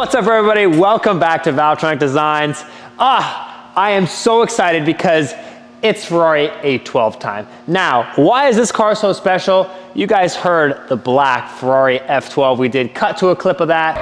What's up, everybody? Welcome back to Valvetronic Designs. I am so excited because it's Ferrari V12 time. Now, why is this car so special? You guys heard the black Ferrari F12 we did. Cut to a clip of that.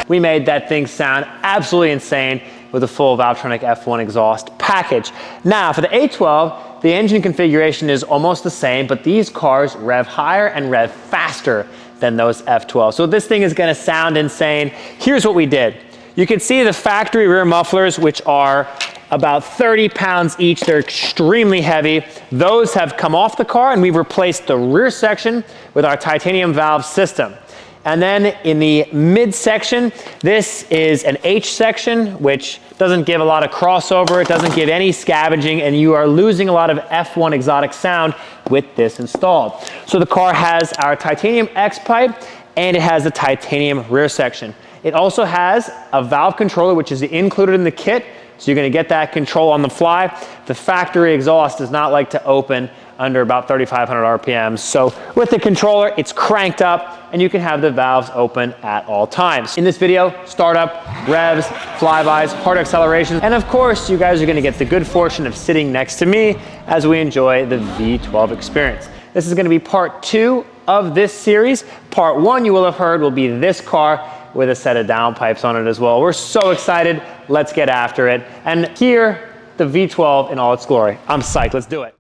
We made that thing sound absolutely insane with a full Valvetronic F1 exhaust package. Now, for the A12, the engine configuration is almost the same, but these cars rev higher and rev faster than those F12. So this thing is gonna sound insane. Here's what we did. You can see the factory rear mufflers, which are about 30 pounds each. They're extremely heavy. Those have come off the car and we've replaced the rear section with our titanium valve system. And then in the midsection, this is an H section, which doesn't give a lot of crossover, it doesn't give any scavenging, and you are losing a lot of F1 exotic sound with this installed. So the car has our titanium X pipe and it has the titanium rear section. It also has a valve controller, which is included in the kit, so you're gonna get that control on the fly. The factory exhaust does not like to open under about 3,500 RPMs. So with the controller, it's cranked up and you can have the valves open at all times. In this video, startup, revs, flybys, hard accelerations, and of course, you guys are gonna get the good fortune of sitting next to me as we enjoy the V12 experience. This is gonna be part 2 of this series. Part 1, you will have heard, will be this car with a set of downpipes on it as well. We're so excited, let's get after it. And here, the V12 in all its glory. I'm psyched, let's do it.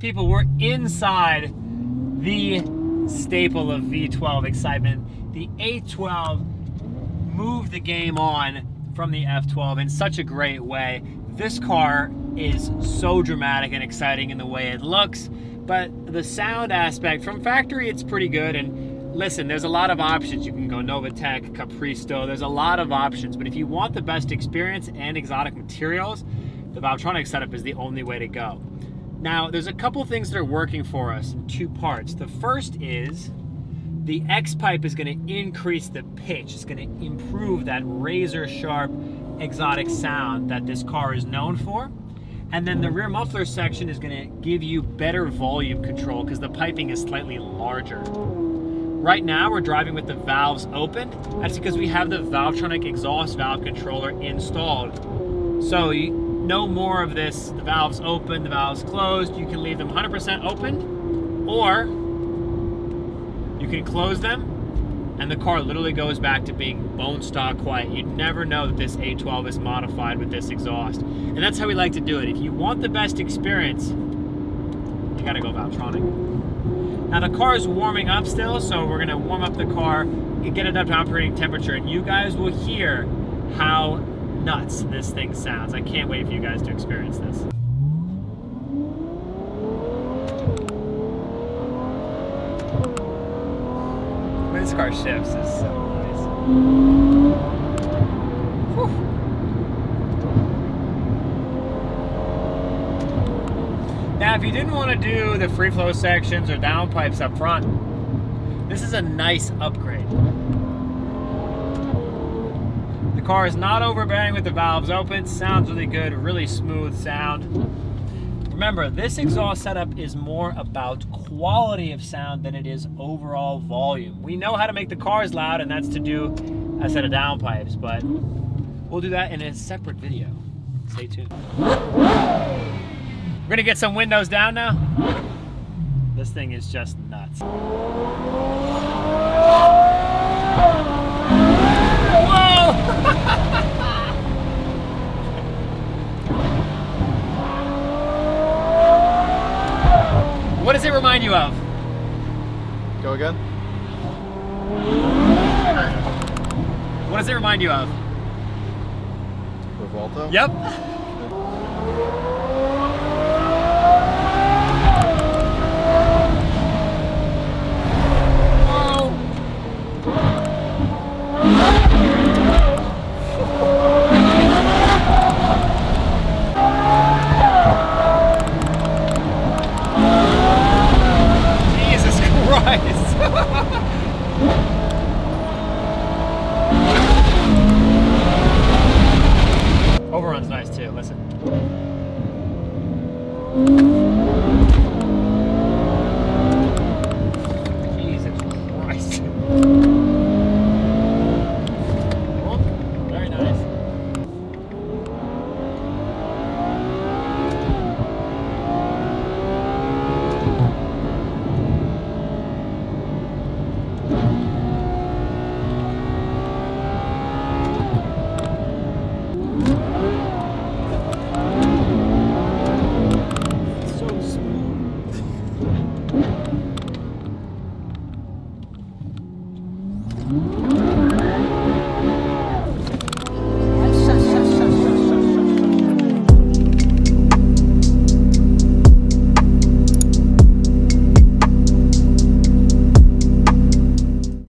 People, we're inside the staple of V12 excitement. The A12 moved the game on from the F12 in such a great way. This car is so dramatic and exciting in the way it looks, but the sound aspect from factory, it's pretty good. And listen, there's a lot of options. You can go Novatec, Capristo, there's a lot of options, but if you want the best experience and exotic materials, the Valvetronic setup is the only way to go. Now, there's a couple things that are working for us in two parts. The first is the X pipe is going to increase the pitch. It's going to improve that razor sharp exotic sound that this car is known for. And then the rear muffler section is going to give you better volume control because the piping is slightly larger. Right now we're driving with the valves open. That's because we have the Valvetronic exhaust valve controller installed. So no more of this, the valves open, the valves closed. You can leave them 100% open, or you can close them and the car literally goes back to being bone stock quiet. You'd never know that this A12 is modified with this exhaust. And that's how we like to do it. If you want the best experience, you gotta go Valvetronic. Now the car is warming up still, so we're gonna warm up the car and get it up to operating temperature, and you guys will hear how nuts this thing sounds. I can't wait for you guys to experience this. This car shifts is so nice. Whew. Now, if you didn't want to do the free flow sections or downpipes up front, this is a nice upgrade. The car is not overbearing with the valves open. Sounds really good, really smooth sound. Remember, this exhaust setup is more about quality of sound than it is overall volume. We know how to make the cars loud, and that's to do a set of downpipes, but we'll do that in a separate video. Stay tuned. We're gonna get some windows down now. This thing is just nuts. Whoa! What does it remind you of? Go again. What does it remind you of? Revolto? Yep. Overrun's nice too, listen. Jesus Christ. Oh, very nice.